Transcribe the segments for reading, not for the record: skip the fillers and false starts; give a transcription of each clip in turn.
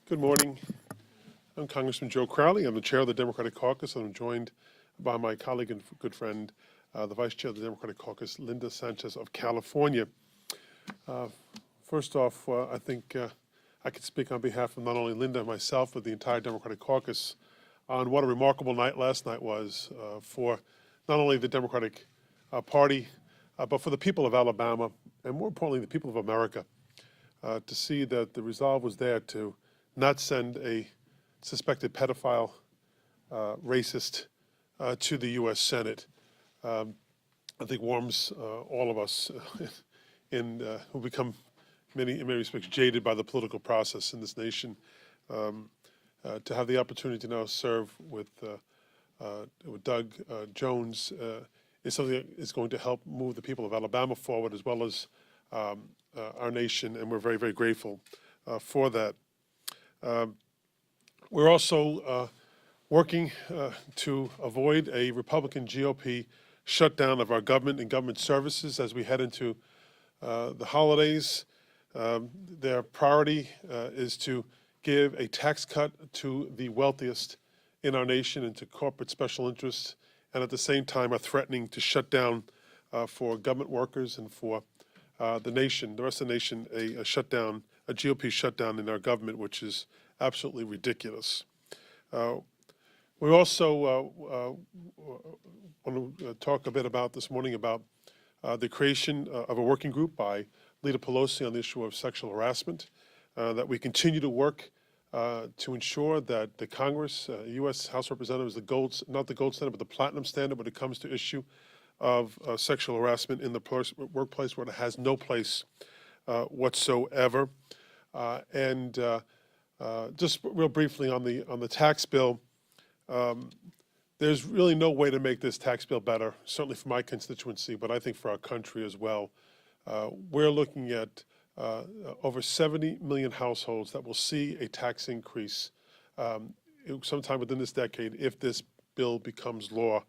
Good morning. I'm Congressman Joe Crowley. I'm the chair of the Democratic Caucus, and I'm joined by my colleague and good friend, the vice chair of the Democratic Caucus, Linda Sanchez of California. First off, I think I could speak on behalf of not only Linda and myself, but the entire Democratic Caucus on what a remarkable night last night was for not only the Democratic Party, but for the people of Alabama, and more importantly, the people of America, to see that the resolve was there to not send a suspected pedophile, racist, to the U.S. Senate. I think warms all of us who become in many respects jaded by the political process in this nation, to have the opportunity to now serve with Doug Jones is something that is going to help move the people of Alabama forward, as well as our nation, and we're very, very grateful for that. We're also working to avoid a Republican GOP shutdown of our government and government services as we head into the holidays. Their priority is to give a tax cut to the wealthiest in our nation and to corporate special interests, and at the same time are threatening to shut down for government workers and for the nation, the rest of the nation, a shutdown, a GOP shutdown in our government, which is absolutely ridiculous. We also want to talk a bit about this morning about the creation of a working group by Leader Pelosi on the issue of sexual harassment, that we continue to work to ensure that the Congress, U.S. House of Representatives, not the gold standard, but the platinum standard when it comes to issue of sexual harassment in the workplace, where it has no place whatsoever. Just real briefly on the tax bill, there's really no way to make this tax bill better, certainly for my constituency, but I think for our country as well. We're looking at over 70 million households that will see a tax increase sometime within this decade if this bill becomes law.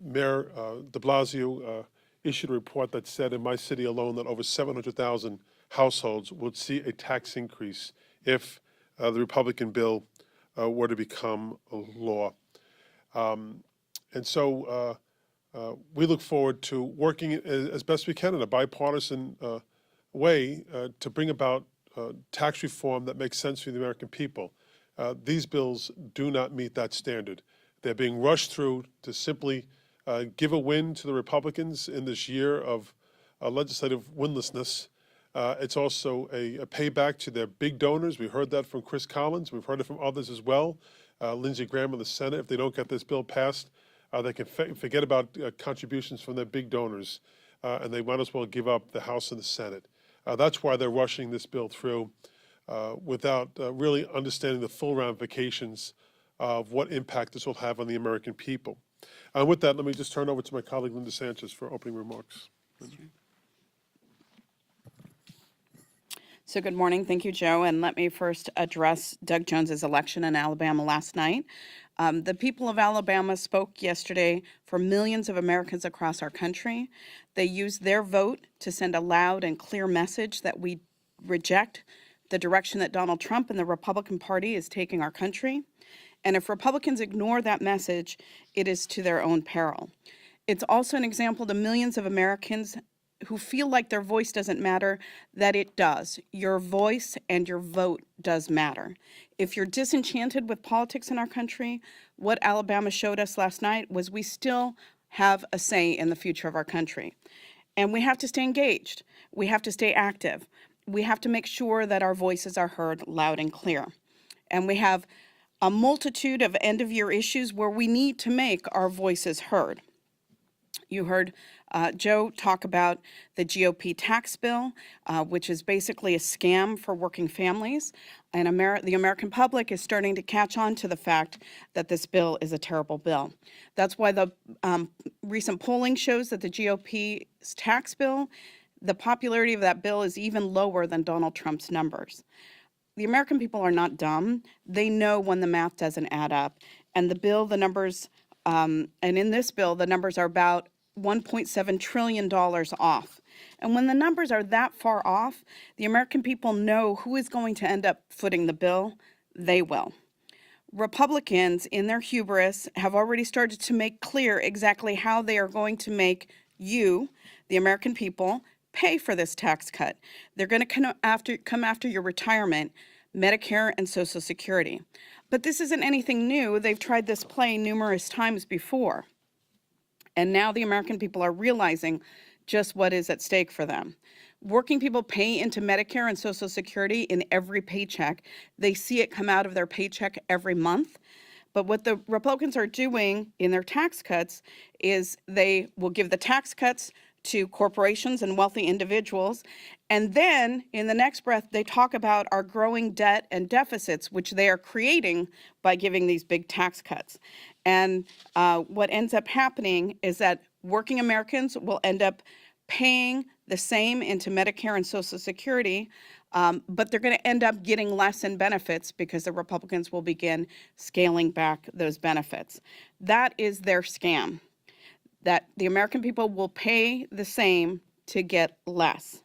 Mayor de Blasio issued a report that said in my city alone that over 700,000 households would see a tax increase if the Republican bill were to become a law. And so we look forward to working as best we can in a bipartisan way to bring about tax reform that makes sense for the American people. These bills do not meet that standard. They're being rushed through to simply give a win to the Republicans in this year of legislative winlessness. It's also a payback to their big donors. We heard that from Chris Collins. We've heard it from others as well. Lindsey Graham in the Senate, if they don't get this bill passed, they can forget about contributions from their big donors, and they might as well give up the House and the Senate. That's why they're rushing this bill through without really understanding the full ramifications of what impact this will have on the American people. With that, let me just turn over to my colleague Linda Sanchez for opening remarks. So good morning. Thank you, Joe. And let me first address Doug Jones's election in Alabama last night. The people of Alabama spoke yesterday for millions of Americans across our country. They used their vote to send a loud and clear message that we reject the direction that Donald Trump and the Republican Party is taking our country. And if Republicans ignore that message, it is to their own peril. It's also an example to millions of Americans who feel like their voice doesn't matter, that it does. Your voice and your vote does matter. If you're disenchanted with politics in our country, what Alabama showed us last night was we still have a say in the future of our country. And we have to stay engaged. We have to stay active. We have to make sure that our voices are heard loud and clear. And we have a multitude of end-of-year issues where we need to make our voices heard. You heard Joe talk about the GOP tax bill, which is basically a scam for working families. And the American public is starting to catch on to the fact that this bill is a terrible bill. That's why the recent polling shows that the GOP's tax bill, the popularity of that bill is even lower than Donald Trump's numbers. The American people are not dumb. They know when the math doesn't add up. And the bill, the numbers, and in this bill, the numbers are about $1.7 trillion off. And when the numbers are that far off, the American people know who is going to end up footing the bill. They will. Republicans, in their hubris, have already started to make clear exactly how they are going to make you, the American people, pay for this tax cut. They're going to come after your retirement, Medicare, and Social Security. But this isn't anything new. They've tried this play numerous times before. And now the American people are realizing just what is at stake for them. Working people pay into Medicare and Social Security in every paycheck. They see it come out of their paycheck every month. But what the Republicans are doing in their tax cuts is they will give the tax cuts to corporations and wealthy individuals. And then in the next breath, they talk about our growing debt and deficits, which they are creating by giving these big tax cuts. And what ends up happening is that working Americans will end up paying the same into Medicare and Social Security, but they're going to end up getting less in benefits because the Republicans will begin scaling back those benefits. That is their scam, that the American people will pay the same to get less.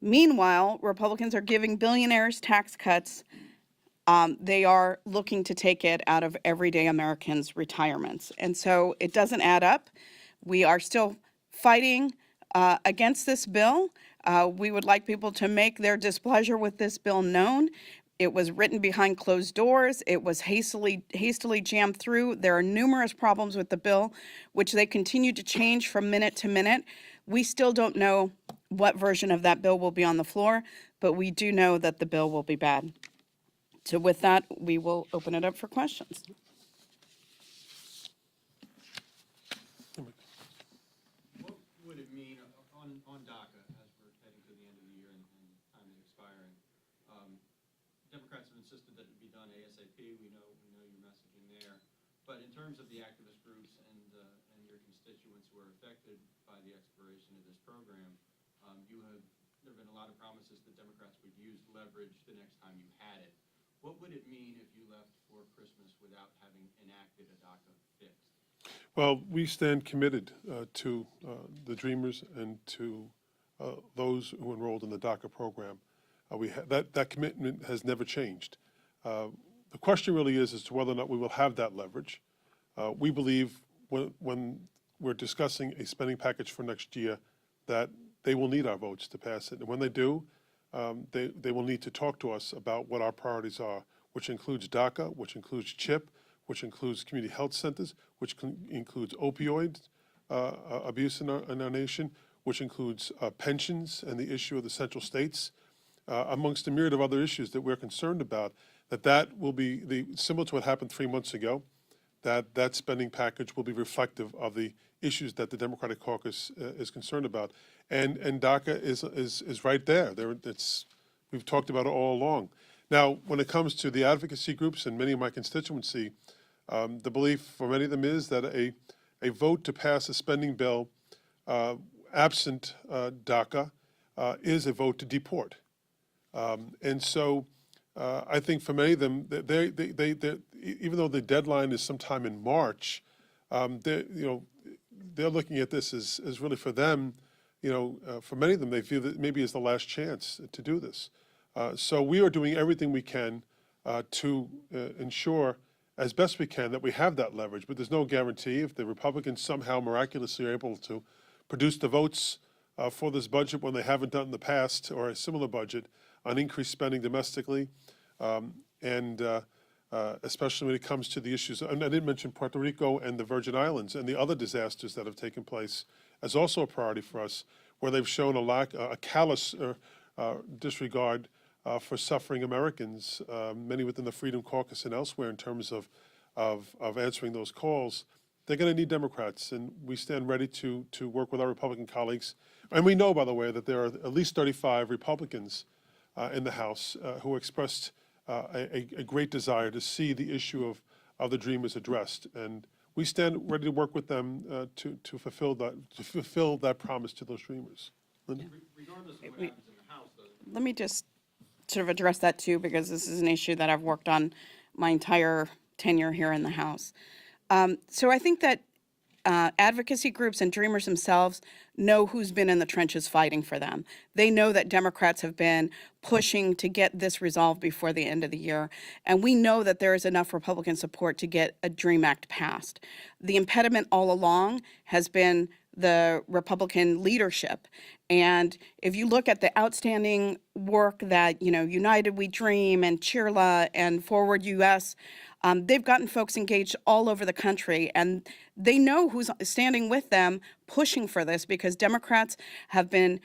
Meanwhile, Republicans are giving billionaires tax cuts. They are looking to take it out of everyday Americans' retirements. And so it doesn't add up. We are still fighting against this bill. We would like people to make their displeasure with this bill known. It was written behind closed doors. It was hastily jammed through. There are numerous problems with the bill, which they continue to change from minute to minute. We still don't know what version of that bill will be on the floor, but we do know that the bill will be bad. So with that, we will open it up for questions. What would it mean on DACA, as we're heading to the end of the year and time is expiring? Democrats have insisted that it be done ASAP. We know your messaging there. But in terms of the activist groups and your constituents who are affected by the expiration of this program, there have been a lot of promises that Democrats would use leverage the next time you had it. What would it mean if you left for Christmas without having enacted a DACA fix? Well, we stand committed to the Dreamers and to those who enrolled in the DACA program. That commitment has never changed. The question really is as to whether or not we will have that leverage. We believe when we're discussing a spending package for next year that they will need our votes to pass it. And when they do, they will need to talk to us about what our priorities are, which includes DACA, which includes CHIP, which includes community health centers, which includes opioid abuse in our nation, which includes pensions and the issue of the central states, amongst a myriad of other issues that we're concerned about, that will be similar to what happened 3 months ago, that spending package will be reflective of the issues that the Democratic Caucus is concerned about. And DACA is right there. We've talked about it all along. Now, when it comes to the advocacy groups and many of my constituency, the belief for many of them is that a vote to pass a spending bill absent DACA is a vote to deport. And so I think for many of them, even though the deadline is sometime in March, they're looking at this as really for them, for many of them, they feel that maybe is the last chance to do this. So we are doing everything we can to ensure as best we can that we have that leverage, but there's no guarantee. If the Republicans somehow miraculously are able to produce the votes for this budget when they haven't done in the past, or a similar budget, on increased spending domestically, especially when it comes to the issues, and I didn't mention Puerto Rico and the Virgin Islands and the other disasters that have taken place as also a priority for us, where they've shown a callous disregard for suffering Americans, many within the Freedom Caucus and elsewhere, in terms of answering those calls. They're going to need Democrats, and we stand ready to work with our Republican colleagues. And we know, by the way, that there are at least 35 Republicans in the House who expressed a great desire to see the issue of the Dreamers addressed, and we stand ready to work with them to fulfill that promise to those Dreamers. Linda? Regardless of what happens in the House, though. Let me just sort of address that too, because this is an issue that I've worked on my entire tenure here in the House. So I think that advocacy groups and Dreamers themselves know who's been in the trenches fighting for them. They know that Democrats have been pushing to get this resolved before the end of the year. And we know that there is enough Republican support to get a DREAM Act passed. The impediment all along has been the Republican leadership. And if you look at the outstanding work that, United We Dream and CHIRLA and Forward US, they've gotten folks engaged all over the country, and they know who's standing with them pushing for this, because Democrats have been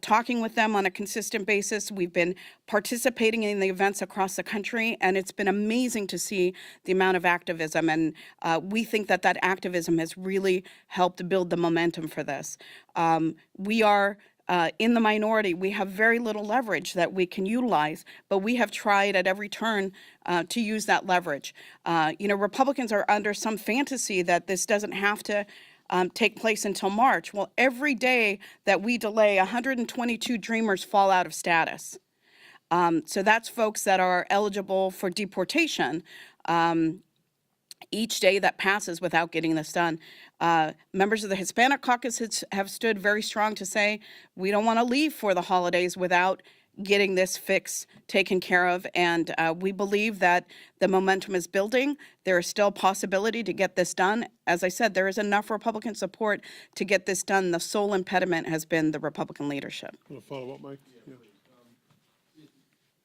talking with them on a consistent basis. We've been participating in the events across the country, and it's been amazing to see the amount of activism. And we think that that activism has really helped build the momentum for this. We are in the minority. We have very little leverage that we can utilize, but we have tried at every turn to use that leverage. Republicans are under some fantasy that this doesn't have to take place until March. Well, every day that we delay, 122 Dreamers fall out of status. So that's folks that are eligible for deportation. Each day that passes without getting this done. Members of the Hispanic Caucus have stood very strong to say, we don't want to leave for the holidays without getting this fix taken care of. And we believe that the momentum is building. There is still possibility to get this done. As I said, there is enough Republican support to get this done. The sole impediment has been the Republican leadership. Want to follow up, Mike? Yeah, please.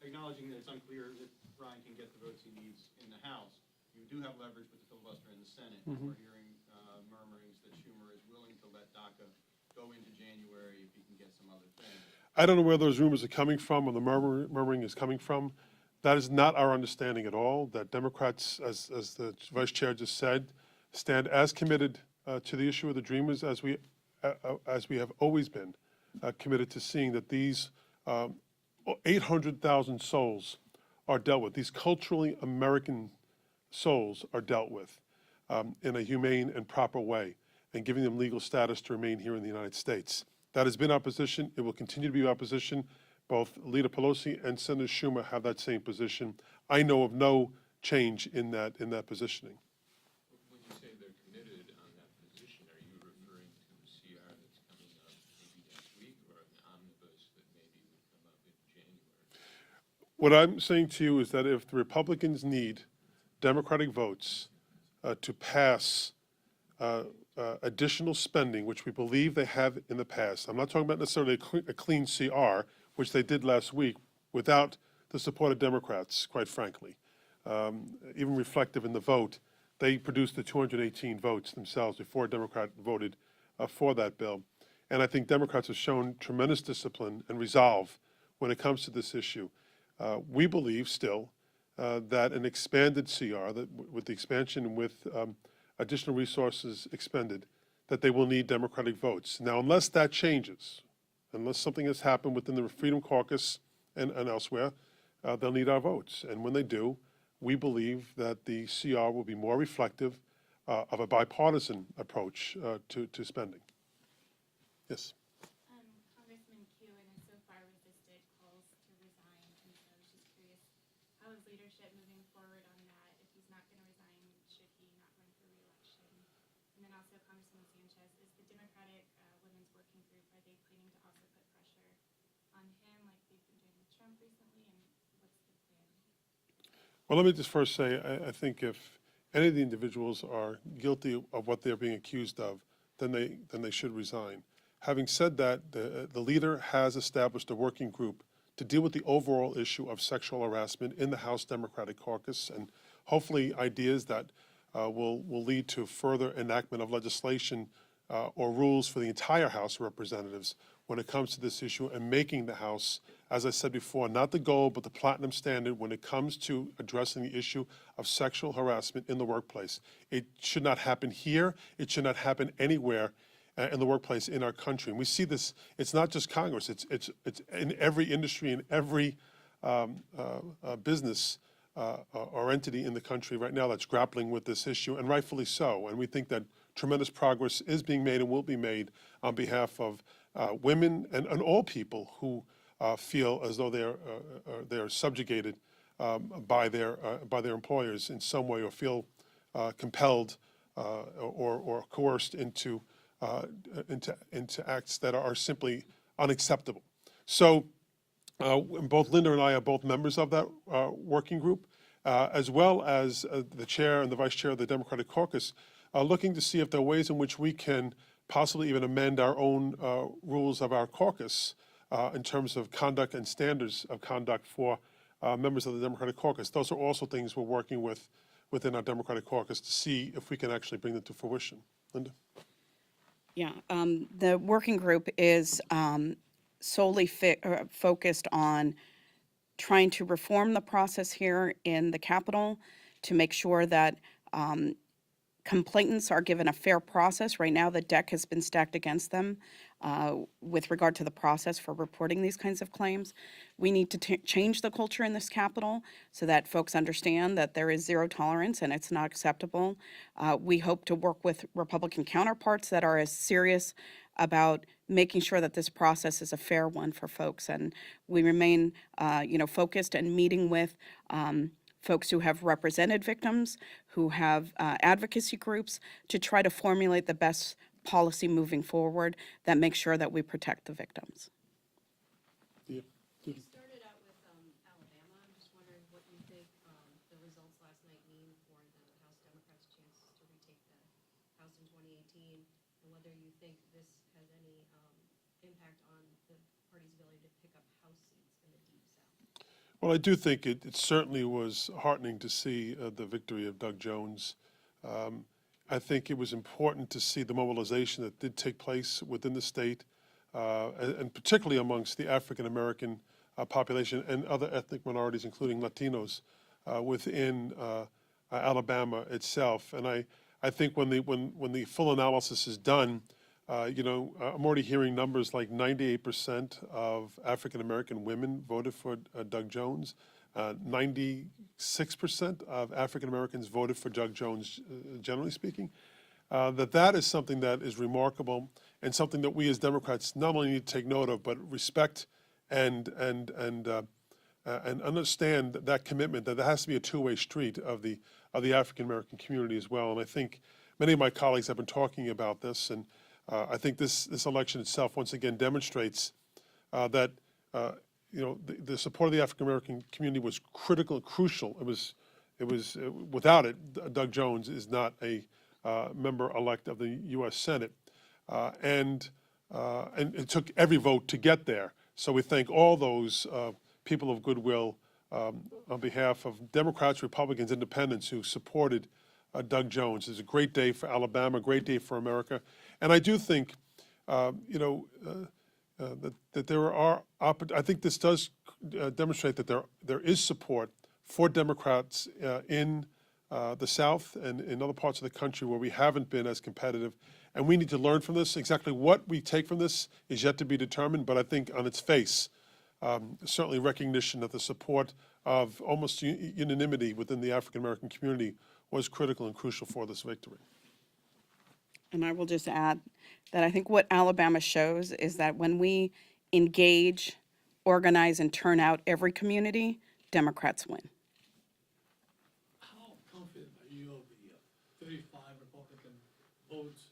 Acknowledging that it's unclear that Ryan can get the votes he needs in the House, you do have leverage with the filibuster in the Senate. We're hearing murmurings that Schumer is willing to let DACA go into January if he can get some other things. I don't know where those rumors are coming from, or the murmuring is coming from. That is not our understanding at all, that Democrats, as the Vice Chair just said, stand as committed to the issue of the Dreamers as we have always been committed to seeing that these 800,000 souls are dealt with. These culturally American souls are dealt with in a humane and proper way, and giving them legal status to remain here in the United States. That has been our position. It will continue to be our position. Both Leader Pelosi and Senator Schumer have that same position. I know of no change in that positioning. When you say they're committed on that position, are you referring to the CR that's coming up maybe next week, or an omnibus that maybe would come up in January? What I'm saying to you is that if the Republicans need Democratic votes to pass additional spending, which we believe they have in the past. I'm not talking about necessarily a clean CR, which they did last week without the support of Democrats, quite frankly. Even reflective in the vote, they produced the 218 votes themselves before a Democrat voted for that bill. And I think Democrats have shown tremendous discipline and resolve when it comes to this issue. We believe still that an expanded CR, that with the expansion, with additional resources expended, that they will need Democratic votes. Now, unless that changes, unless something has happened within the Freedom Caucus and elsewhere, they'll need our votes. And when they do, we believe that the CR will be more reflective of a bipartisan approach to spending. Yes. Congressman Q has so far resisted calls to resign, and so I was just curious, how is leadership moving forward on that? If he's not going to resign, should he not run for re-election? And then also, Congressman Sanchez, is the Democratic Women's Working Group, are they planning to also put pressure on him like they've been doing with Trump recently, and what's the plan? Well, let me just first say, I think if any of the individuals are guilty of what they're being accused of, then they should resign. Having said that, the leader has established a working group to deal with the overall issue of sexual harassment in the House Democratic Caucus, and hopefully ideas that will lead to further enactment of legislation or rules for the entire House of Representatives when it comes to this issue, and making the House, as I said before, not the gold, but the platinum standard when it comes to addressing the issue of sexual harassment in the workplace. It should not happen here. It should not happen anywhere in the workplace in our country. And we see this, it's not just Congress, it's in every industry, in every business or entity in the country right now that's grappling with this issue, and rightfully so. And we think that tremendous progress is being made and will be made on behalf of women and all people who feel as though they're subjugated by their employers in some way, or feel compelled or coerced into acts that are simply unacceptable. So both Linda and I are both members of that working group, as well as the chair and the vice chair of the Democratic Caucus, looking to see if there are ways in which we can possibly even amend our own rules of our caucus in terms of conduct and standards of conduct for members of the Democratic Caucus. Those are also things we're working with within our Democratic Caucus to see if we can actually bring them to fruition. Linda? Yeah, the working group is solely focused on trying to reform the process here in the Capitol to make sure that complainants are given a fair process. Right now, the deck has been stacked against them with regard to the process for reporting these kinds of claims. We need to change the culture in this Capitol so that folks understand that there is zero tolerance and it's not acceptable. We hope to work with Republican counterparts that are as serious about making sure that this process is a fair one for folks. And we remain, focused and meeting with folks who have represented victims, who have advocacy groups, to try to formulate the best policy moving forward that makes sure that we protect the victims. Yeah. You started out with Alabama. I'm just wondering what you think the results last night mean for the House Democrats' chances to retake the House in 2018, and whether you think this has any impact on the party's ability to pick up House seats in the Deep South. Well, I do think it certainly was heartening to see the victory of Doug Jones. I think it was important to see the mobilization that did take place within the state, and particularly amongst the African-American population and other ethnic minorities, including Latinos, within Alabama itself. And I think when the full analysis is done, I'm already hearing numbers like 98% of African-American women voted for Doug Jones. 96% of African-Americans voted for Doug Jones, generally speaking. That is something that is remarkable and something that we as Democrats not only need to take note of, but respect and understand that commitment, that there has to be a two-way street of the African-American community as well. And I think many of my colleagues have been talking about this, and I think this election itself once again demonstrates that the support of the African American community was critical and crucial. It was without it, Doug Jones is not a member-elect of the U.S. Senate, and it took every vote to get there. So we thank all those people of goodwill on behalf of Democrats, Republicans, Independents who supported Doug Jones. It's a great day for Alabama, a great day for America. And I do think, that there are, I think this does demonstrate that there is support for Democrats in the South and in other parts of the country where we haven't been as competitive. And we need to learn from this. Exactly what we take from this is yet to be determined, but I think on its face, certainly recognition that the support of almost unanimity within the African-American community was critical and crucial for this victory. And I will just add that I think what Alabama shows is that when we engage, organize, and turn out every community, Democrats win. How confident are you of the 35 Republican votes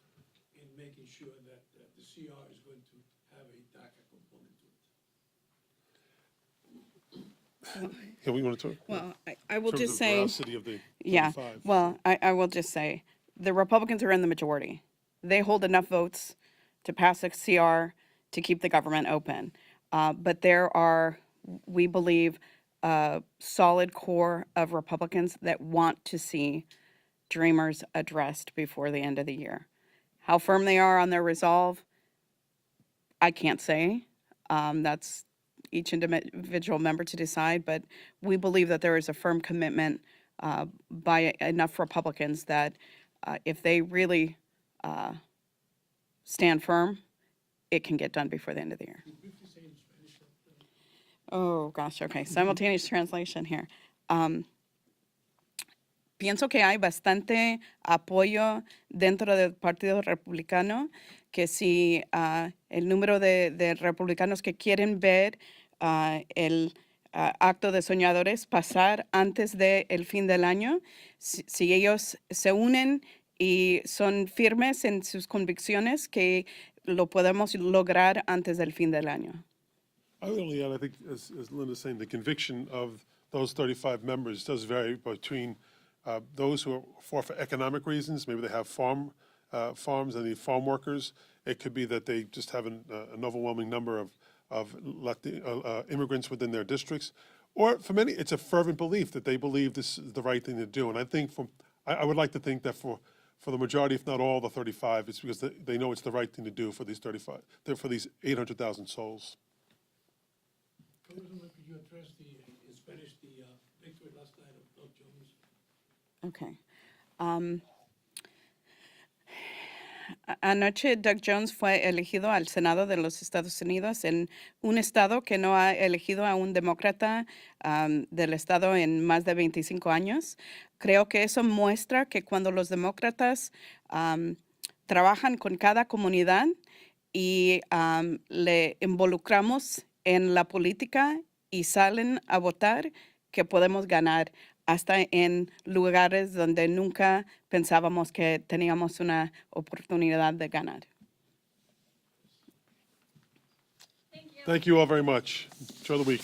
in making sure that the CR is going to have a DACA component to it? Yeah, we want to talk? Well, I will in terms just of say, veracity of the yeah, 35. well, I will just say, the Republicans are in the majority. They hold enough votes to pass a CR to keep the government open. But there are, we believe, a solid core of Republicans that want to see Dreamers addressed before the end of the year. How firm they are on their resolve, I can't say. That's each individual member to decide, but we believe that there is a firm commitment by enough Republicans that if they really stand firm, it can get done before the end of the year. Oh, gosh, okay, simultaneous translation here. Pienso que hay bastante apoyo dentro del Partido Republicano, que si el número de republicanos que quieren ver el acto de soñadores pasar antes del fin del año, si ellos se unen y son firmes en sus convicciones que lo podemos lograr antes del fin del año. I would only add, I think, as Linda's saying, the conviction of those 35 members does vary between those who are for economic reasons. Maybe they have farms and need farm workers. It could be that they just have an overwhelming number of immigrants within their districts. Or for many, it's a fervent belief that they believe this is the right thing to do. And I think I would like to think that for the majority, if not all the 35, it's because they know it's the right thing to do for these 35, for these 800,000 souls. Congressman, could you address in Spanish, the victory last night of Doug Jones? Okay. Anoche Doug Jones fue elegido al Senado de los Estados Unidos en un estado que no ha elegido a un demócrata del estado en más de 25 años. Creo que eso muestra que cuando los demócratas trabajan con cada comunidad y le involucramos en la política y salen a votar, que podemos ganar hasta en lugares donde nunca pensábamos que teníamos una oportunidad de ganar. Thank you all very much. Enjoy the week.